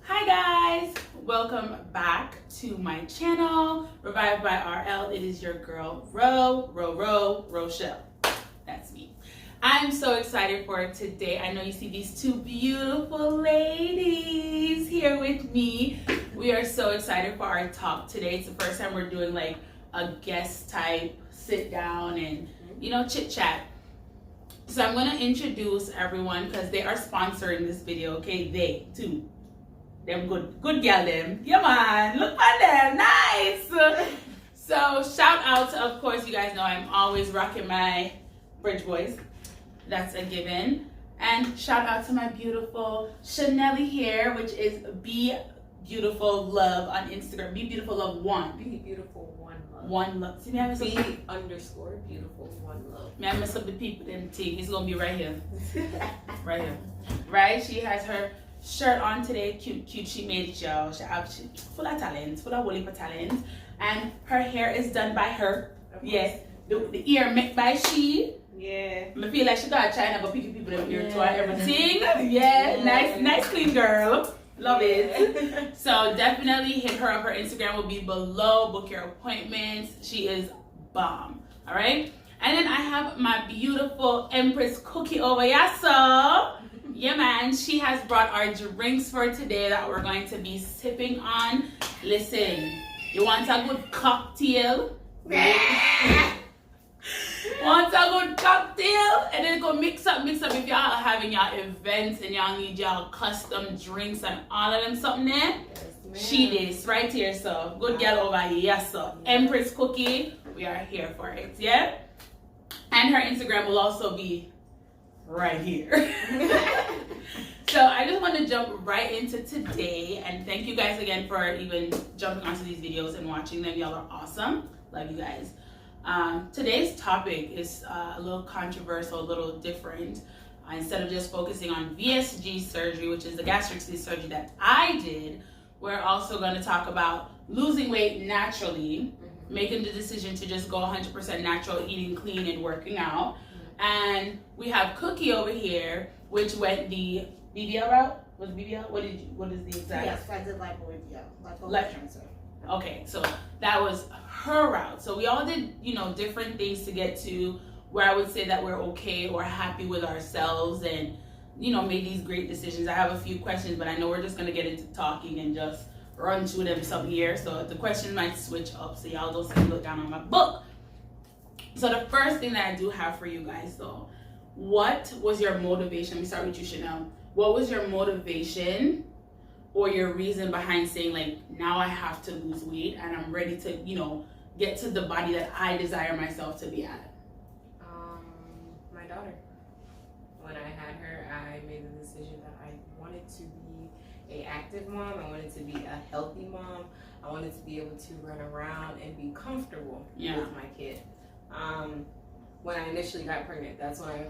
Hi guys, welcome back to my channel, Revived by RL. It is your girl, Rochelle. That's me. I'm so excited for today. I know you see these two beautiful ladies here with me. We are so excited for our talk today. It's the first time we're doing like a guest type sit down and, you know, chit chat. So I'm going to introduce everyone because they are sponsoring this video, okay? They too. Them good girl them. Yeah man, look at them, nice. So shout out to, of course, you guys know I'm always rocking my Bridge Boys. That's a given. And shout out to my beautiful Chanelly here, which is Be Beautiful Love on Instagram. Be Beautiful Love 1. Be Beautiful 1 Love. 1 Love. See me I mess up. Be_Beautiful 1 Love. Me I mess up the people in the team. It's gonna be right here. Right here. Right? She has her shirt on today, cute. She made it, y'all. She full of talent, full of woolly for talent, and her hair is done by her. Yes, the ear made by she. Yeah. I feel like she got China, but picking people in ear to everything. Yeah, nice clean girl. Love it. So definitely hit her up. Her Instagram will be below. Book your appointments. She is bomb. All right. And then I have my beautiful Empress Cookie over here. So yeah, man, she has brought our drinks for today that we're going to be sipping on. Listen, you want a good cocktail? Want a good cocktail? And then go mix up if y'all are having y'all events and y'all need y'all custom drinks and all of them something there. Yes, she is right here, so good girl over here. Yes, sir. Empress Cookie, we are here for it, yeah? And her Instagram will also be right here. So I just want to jump right into today, and thank you guys again for even jumping onto these videos and watching them. Y'all are awesome. Love you guys. Today's topic is a little controversial, a little different. Instead of just focusing on VSG surgery, which is the gastric sleeve surgery that I did, we're also going to talk about losing weight naturally, making the decision to just go 100% natural, eating clean and working out. And we have Cookie over here, which went the BBL route. Was BBL? What is the exact? Yes, I did lipoid cancer. Okay, so that was her route. So we all did, you know, different things to get to where I would say that we're okay or happy with ourselves and, you know, made these great decisions. I have a few questions, but I know we're just gonna get into talking and just run through them some here. So the questions might switch up, so y'all don't see me look down on my book. So the first thing that I do have for you guys though, what was your motivation? Let me start with you, Chanel. What was your motivation or your reason behind saying like, now I have to lose weight and I'm ready to, you know, get to the body that I desire myself to be at? My daughter. When I had her, I made the decision that I wanted to be an active mom. I wanted to be a healthy mom. I wanted to be able to run around and be comfortable with my kid. When I initially got pregnant, that's when I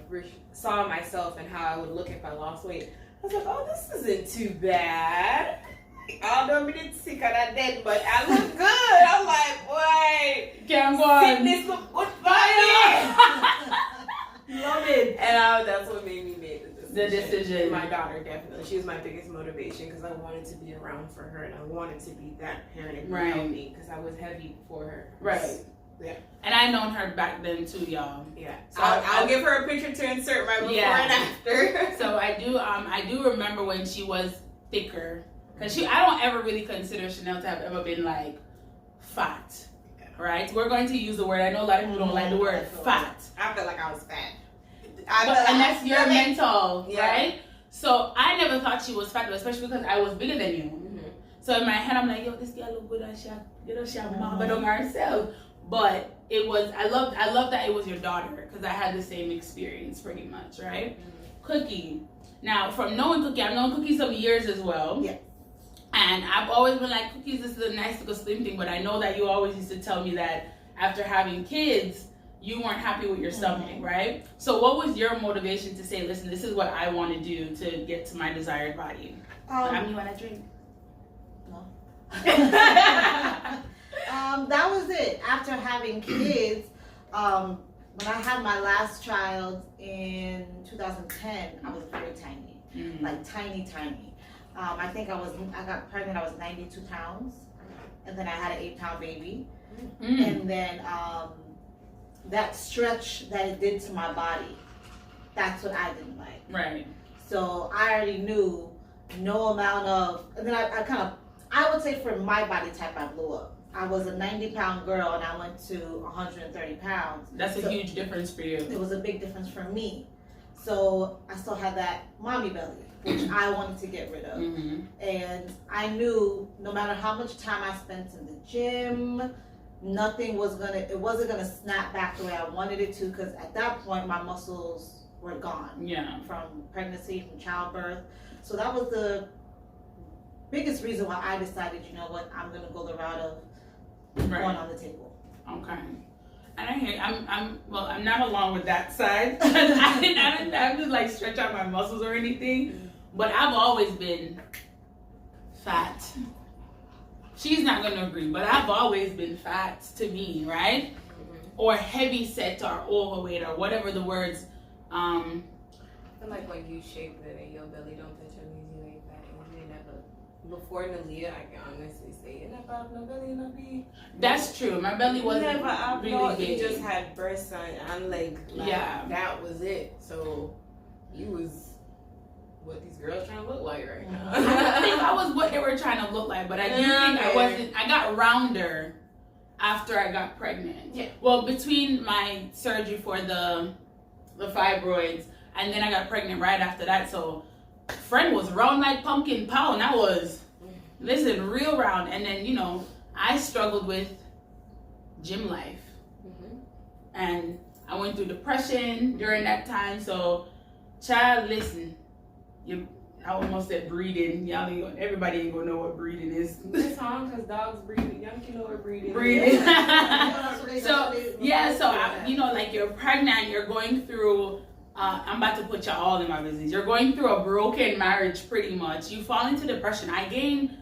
saw myself and how I would look if I lost weight. I was like, oh, this isn't too bad. Although I didn't sick and I dead, but I look good. I'm like, boy, fitness look good for you. Love it. And that's what made me make the decision. My daughter, definitely. She was my biggest motivation because I wanted to be around for her and I wanted to be that parent and help me because I was heavy for her. Right. Yeah. And I known her back then too, y'all. Yeah. So I'll give her a picture to insert my before and after. So I do remember when she was thicker. Cause I don't ever really consider Chanel to have ever been like fat. Right? We're going to use the word. I know a lot of people don't like the word fat. I felt like I was fat. And that's your mental, right? So I never thought she was fat, especially because I was bigger than you. So in my head I'm like, yo, this girl look good and she marbled on herself. But it was, I love that it was your daughter because I had the same experience pretty much, right? Cookie. Now, from knowing Cookie, I've known Cookie some years as well. Yeah. And I've always been like, Cookies, this is a nice little slim thing. But I know that you always used to tell me that after having kids, you weren't happy with your stomach, right? So what was your motivation to say, listen, this is what I want to do to get to my desired body? I mean, when I drink. No. That was it. After having kids, when I had my last child in 2010, I was very tiny, like tiny. I think I got pregnant, I was 92 pounds. And then I had an 8-pound baby. And then that stretch that it did to my body, that's what I didn't like. Right. So I already knew no amount of, and then I would say for my body type, I blew up. I was a 90-pound girl and I went to 130 pounds. That's a huge difference for you. It was a big difference for me. So I still had that mommy belly, which I wanted to get rid of. And I knew no matter how much time I spent in the gym, it wasn't gonna snap back the way I wanted it to, because at that point my muscles were gone. Yeah. From pregnancy, from childbirth. So that was the biggest reason why I decided, you know what, I'm gonna go the route of going on the table. Okay. And I hear I'm not along with that side. I didn't have to like stretch out my muscles or anything, but I've always been fat. She's not gonna agree, but I've always been fat to me, right? Or heavy set or overweight or whatever the words. I feel like when you shape it and your belly don't touch your knees, you ain't fat. You ain't never. Before Nalia, I can honestly say, you never have no belly, no big. That's true. My belly wasn't really big. You just had breasts and leg. Yeah. That was it. So you was what these girls trying to look like right now. I think I was what they were trying to look like, but I do think I wasn't. I got rounder after I got pregnant. Yeah. Well, between my surgery for the fibroids and then I got pregnant right after that, so friend was round like pumpkin pound. I was, listen, real round. And then, you know, I struggled with gym life. And I went through depression during that time. So, child, listen, I almost said breeding. Everybody ain't gonna know what breeding is. It's hard because dogs breed. Young people know what breeding Breeding. is. So like you're pregnant, you're going through, I'm about to put y'all all in my business. You're going through a broken marriage pretty much. You fall into depression. I gained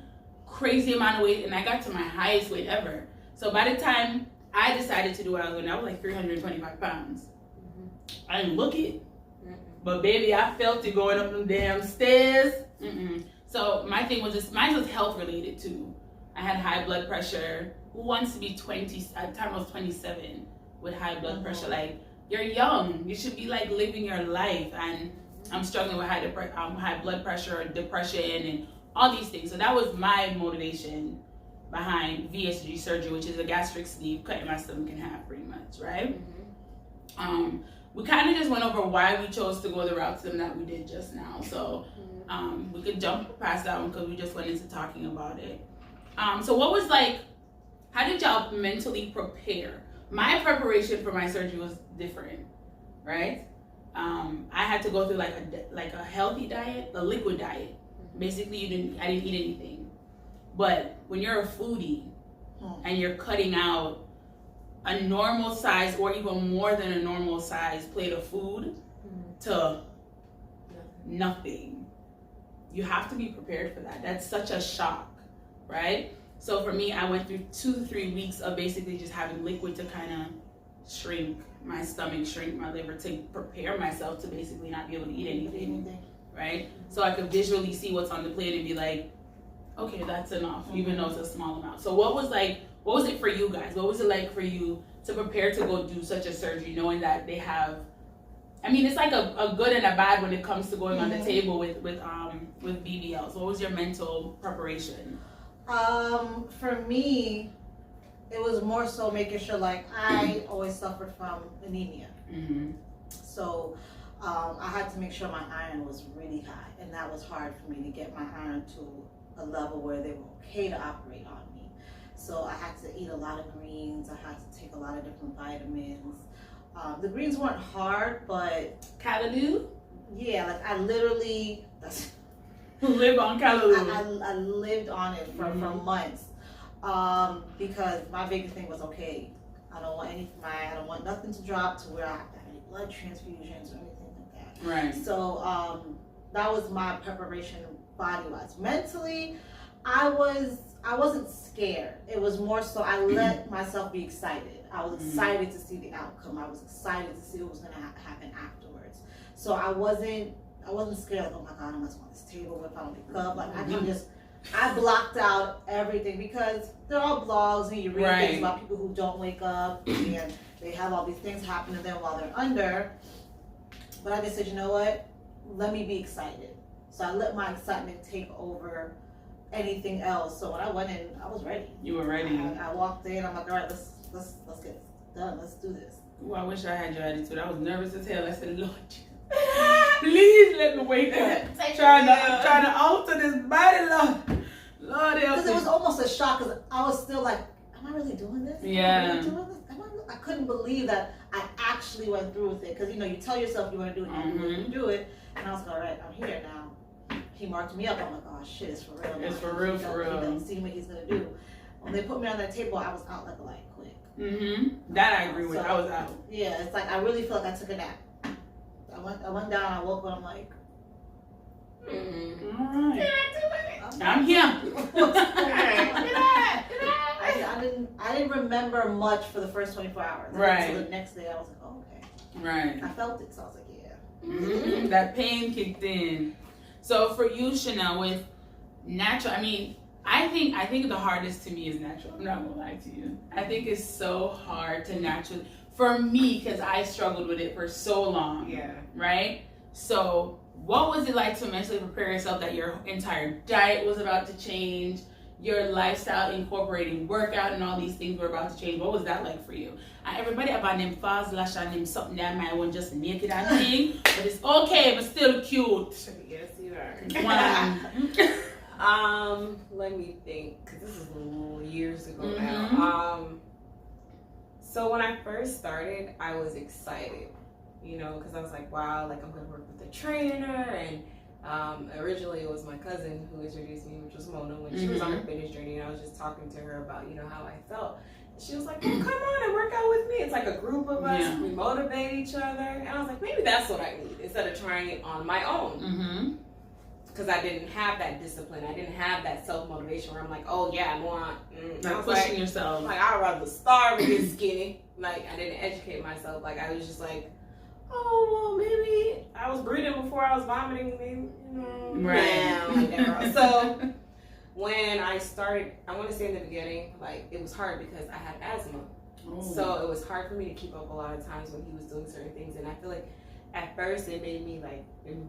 crazy amount of weight and I got to my highest weight ever. So by the time I decided to do what I was doing, I was like 325 pounds. I didn't look it. But baby, I felt it going up them damn stairs. So my thing was mine was health related too. I had high blood pressure. Who wants to be 20? At the time I was 27 with high blood pressure. Like, you're young. You should be like living your life. And I'm struggling with high blood pressure, depression, and all these things. So that was my motivation behind VSG surgery, which is a gastric sleeve, cutting my stomach in half pretty much, right? We kind of just went over why we chose to go the route that we did just now. So we could jump past that one because we just went into talking about it. So what was how did y'all mentally prepare? My preparation for my surgery was different, right? I had to go through like a healthy diet, a liquid diet. Basically, I didn't eat anything. But when you're a foodie and you're cutting out a normal size or even more than a normal size plate of food to nothing, you have to be prepared for that. That's such a shock, right? So for me, I went through 2 to 3 weeks of basically just having liquid to kind of shrink my stomach, shrink my liver, to prepare myself to basically not be able to eat anything, right? So I could visually see what's on the plate and be like, okay, that's enough, even though it's a small amount. So what was it for you guys? What was it like for you to prepare to go do such a surgery, knowing that they have, I mean, it's like a good and a bad when it comes to going on the table with BBLs. What was your mental preparation? For me, it was more so making sure, I always suffered from anemia. So I had to make sure my iron was really high, and that was hard for me to get my iron to a level where they were okay to operate on me. So I had to eat a lot of greens. I had to take a lot of different vitamins. The greens weren't hard, but Callaloo? Yeah, I literally live on Callaloo. I lived on it for months because my biggest thing was, okay, I don't want nothing to drop to where I have to have any blood transfusions or anything like that. Right. So that was my preparation body-wise. Mentally, I wasn't scared. It was more so I let myself be excited. I was excited to see the outcome. I was excited to see what was going to happen afterwards. So I wasn't I wasn't scared. Oh my God, I'm gonna on this table if I don't pick up. Like I blocked out everything because there are blogs and you read things about people who don't wake up and they have all these things happen to them while they're under. But I just said, you know what? Let me be excited. So I let my excitement take over anything else. So when I went in, I was ready. You were ready. I walked in. I'm like, all right, let's get it done. Let's do this. Ooh, I wish I had your attitude. I was nervous as hell. I said, Lord Jesus, please let me wake up. Trying to alter this body, Lord. Lord, because it was almost a shock. Because I was still like, am I really doing this? Yeah. Am I really doing this? I couldn't believe that I actually went through with it. Because you know, you tell yourself you want to do it, you do it. And I was like, all right, I'm here now. He marked me up. I'm like, oh shit, it's for real. It's for real, for real. He doesn't see what he's gonna do. When they put me on that table, I was out like a light quick. That I agree with. I was out. Yeah, it's like I really feel like I took a nap. I went down. I woke up. I'm like, all right. I'm here. I didn't remember much for the first 24 hours. Right. So the next day, I was like, oh, okay. Right. I felt it, so I was like, yeah. That pain kicked in. So for you, Chanel, with natural, I mean, I think the hardest to me is natural. I'm not gonna lie to you. I think it's so hard to naturally, for me, because I struggled with it for so long. Yeah. Right? So what was it like to mentally prepare yourself that your entire diet was about to change, your lifestyle incorporating workout and all these things were about to change? What was that like for you? Everybody about them fast lash and them something that might want just make it a thing, but it's okay, but still cute. Yes, you Wow. Let me think, because this is years ago now. So when I first started, I was excited, you know, because I was like, wow, like I'm gonna work with a trainer, and originally it was my cousin who introduced me, which was Mona, when she was on her fitness journey, and I was just talking to her about, you know, how I felt. And she was like, well, come on and work out with me. It's like a group of us, we motivate each other. And I was like, maybe that's what I need, instead of trying it on my own. Because I didn't have that discipline. I didn't have that self-motivation where I'm like, oh yeah, I want... Like pushing yourself. Like, I'd rather starve and get skinny. Like, I didn't educate myself. Like, I was just like, oh, well, maybe I was breathing before I was vomiting. Maybe, you know. Right. So, when I started, I want to say in the beginning, like, it was hard because I had asthma. So, it was hard for me to keep up a lot of times when he was doing certain things. And I feel like at first it made me like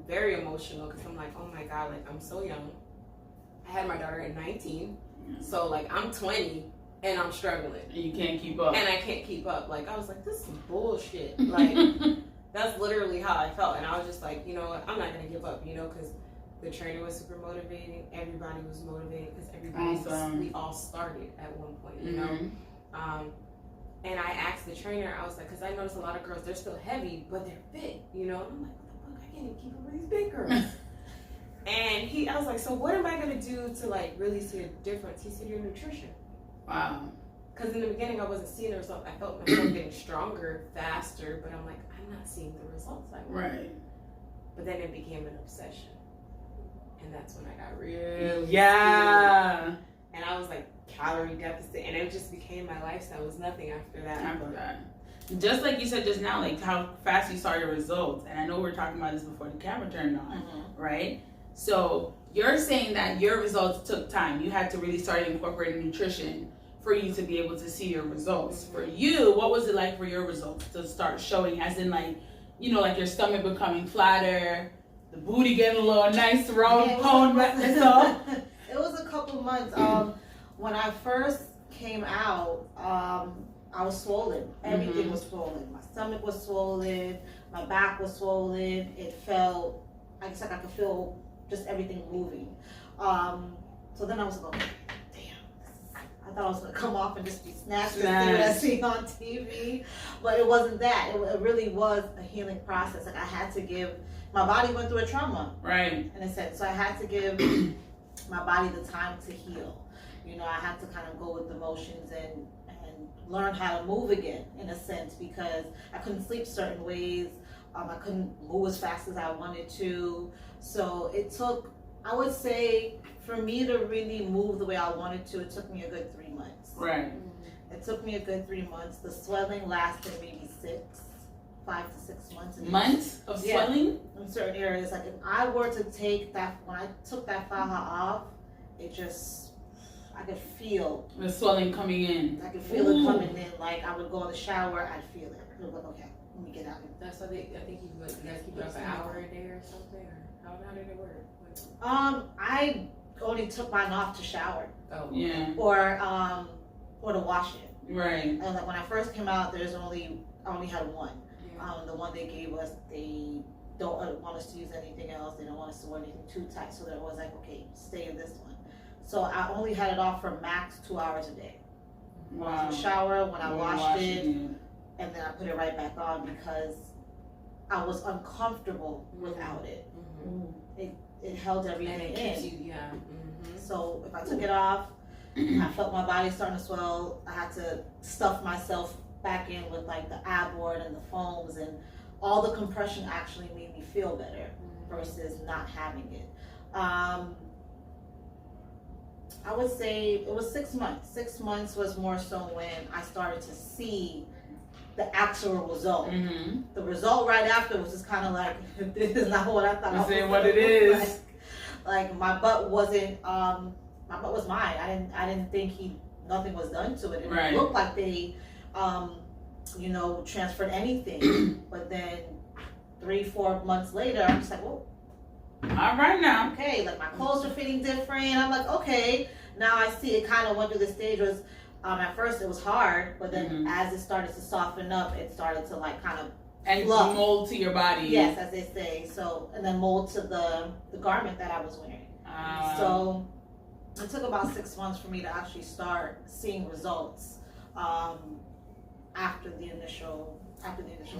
very emotional because I'm like, oh my God, like I'm so young. I had my daughter at 19, so like I'm 20 and I'm struggling. And you can't keep up. And I can't keep up. Like I was like, this is bullshit. Like that's literally how I felt. And I was just like, you know what, I'm not gonna give up, you know, because the trainer was super motivating. Everybody was motivated because we all started at one point, you know. And I asked the trainer, I was like, because I noticed a lot of girls, they're still heavy, but they're fit, you know? And I'm like, what the fuck? I can't even keep up with these big girls. And I was like, so what am I going to do to like really see a difference? He said, your nutrition. Wow. Because in the beginning, I wasn't seeing the results. I felt myself getting stronger, faster, but I'm like, I'm not seeing the results I want. Right. But then it became an obsession. And that's when I got real scared. And I was like, calorie deficit, and it just became my lifestyle. It was nothing after that. After that. Just like you said just now, like how fast you saw your results. And I know we were talking about this before the camera turned on, right? So you're saying that your results took time. You had to really start incorporating nutrition for you to be able to see your results. For you, what was it like for your results to start showing, as in like, you know, like your stomach becoming flatter, the booty getting a little nice round pound and stuff? It was a couple months. When I first came out, I was swollen. Everything was swollen. My stomach was swollen. My back was swollen. It felt, I guess like I could feel just everything moving. So then I was like, damn. I thought I was going to come off and just be snatched and I see on TV. But it wasn't that. It really was a healing process. Like I had to give, my body went through a trauma. Right. In a sense. So I had to give my body the time to heal. You know, I had to kind of go with the motions and learn how to move again, in a sense, because I couldn't sleep certain ways. I couldn't move as fast as I wanted to. So it took, I would say, for me to really move the way I wanted to, it took me a good 3 months. Right. It took me a good 3 months. The swelling lasted maybe 6. 5 to 6 months. Months of swelling? In certain areas. Like if I were to take that, when I took that faja off, it just, I could feel the swelling coming in. I could feel it coming in. Like I would go in the shower, I'd feel it. I'd be like, okay, let me get out. That's why I think you guys keep it up an hour a day or something, or how did it work? I only took mine off to shower. Oh, yeah. Or to wash it. Right. And like when I first came out, I only had one. Yeah. The one they gave us, they don't want us to use anything else. They don't want us to wear anything too tight. So there was like, okay, stay in this one. So I only had it off for max 2 hours a day. When I was in the shower, when I washed it, and then I put it right back on because I was uncomfortable without it. Mm-hmm. It held everything and it in. keeps you, yeah. Mm-hmm. So if I took it off, I felt my body starting to swell. I had to stuff myself back in with like the ab board and the foams, and all the compression actually made me feel better versus not having it. I would say it was 6 months. 6 months was more so when I started to see the actual result. Mm-hmm. The result right after was just kind of like, this is not what I thought it was saying what it is. Like my butt wasn't, my butt was mine. I didn't think nothing was done to it. It didn't look like they, transferred anything. But then 3-4 months later, I'm just like, well, all right now. Okay, like my clothes are fitting different. I'm like, okay, now I see it kind of went through the stage was, at first it was hard, but then as it started to soften up, it started to like kind of and mold to your body. Yes, as they say. So, and then mold to the garment that I was wearing. So it took about 6 months for me to actually start seeing results after the initial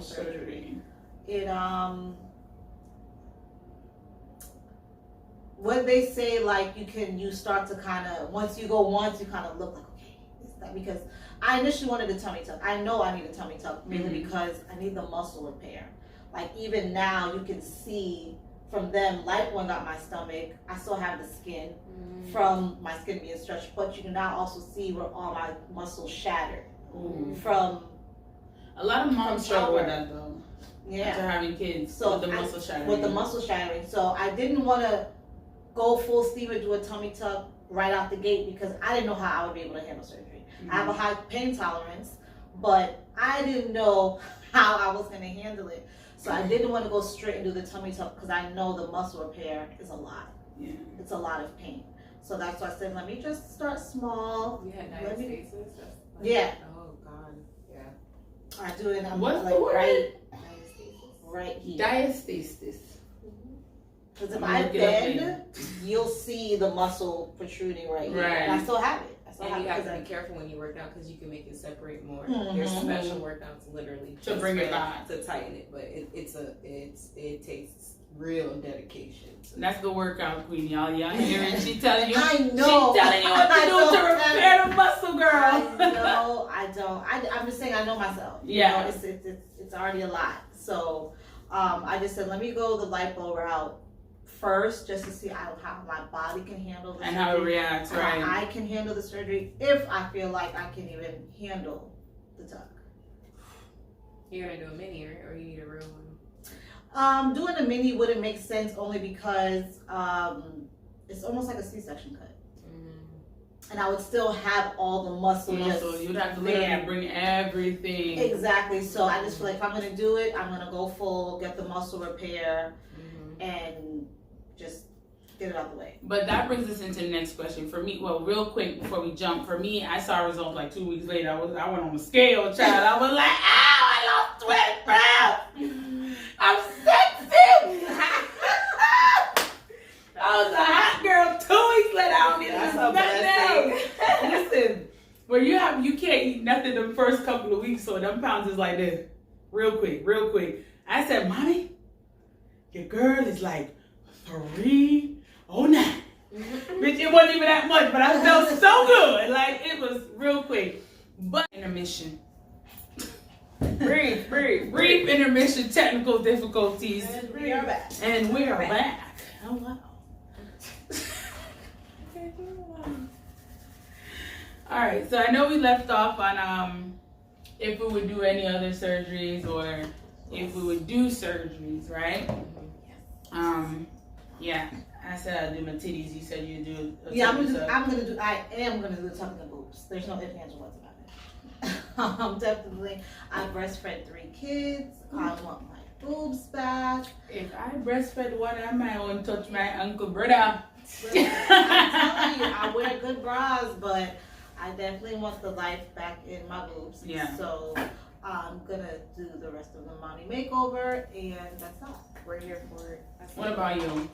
surgery. It when they say like you start to kind of once you go once you kind of look like, okay, is that because I initially wanted a tummy tuck. I know I need a tummy tuck mainly because I need the muscle repair. Like even now you can see from them, like when I got my stomach, I still have the skin from my skin being stretched, but you can now also see where all my muscles shattered from. A lot of moms struggle with that though. Yeah. After having kids, so with the muscle shattering. With the muscle shattering. So I didn't want to go full steam and do a tummy tuck right out the gate because I didn't know how I would be able to handle surgery. I have a high pain tolerance, but I didn't know how I was going to handle it. So I didn't want to go straight and do the tummy tuck because I know the muscle repair is a lot. Yeah. It's a lot of pain. So that's why I said, let me just start small. You had diastasis? Yeah. Oh, God. Yeah. I do it. I'm What's like the word? right here. Diastasis. Because if I bend, you'll see the muscle protruding right here. And I still have it. And you have to be careful when you work out because you can make it separate more. There's special workouts literally to bring it back, to tighten it, but it takes real dedication. That's the workout queen, y'all. Y'all hearing? She telling you. I know. She telling you what to do to repair the muscle, girl. No, I don't. I'm just saying I know myself. Yeah. You know, it's already a lot. So I just said let me go the lipo route first, just to see how my body can handle the surgery. And how it reacts, right? I can handle the surgery if I feel like I can even handle the tuck. You're gonna do a mini, or you need a real one? Doing a mini wouldn't make sense only because it's almost like a C-section cut. And I would still have all the muscle. You'd have to literally bring everything. Exactly. So I just feel like if I'm gonna do it, I'm gonna go full, get the muscle repair, and just get it out the way. But that brings us into the next question. For me, well, real quick before we jump, for me, I saw results like 2 weeks later. I went on a scale, child. I was like, ow, I lost 20 pounds. I'm sexy. I was a hot girl 2 weeks later. I don't need to do nothing else. Listen, well, you can't eat nothing the first couple of weeks, so them pounds is like this. Real quick. I said, Mommy, your girl is like 309. Bitch, it wasn't even that much, but I felt so good. Like, it was real quick. But intermission. Brief intermission, technical difficulties. And we are back. Oh, wow. All right, so I know we left off on if we would do any other surgeries or if we would do surgeries, right? Yeah. I said I'd do my titties. You said you do. Yeah, I am gonna do the tucking the boobs. There's no ifs, ands, or buts about it. Definitely. I breastfed 3 kids. I want my boobs back. If I breastfed one, I might want to touch my uncle brother. I'm telling you, I wear good bras, but I definitely want the life back in my boobs. Yeah. So I'm gonna do the rest of the mommy makeover, and that's all. We're here for it. What about you?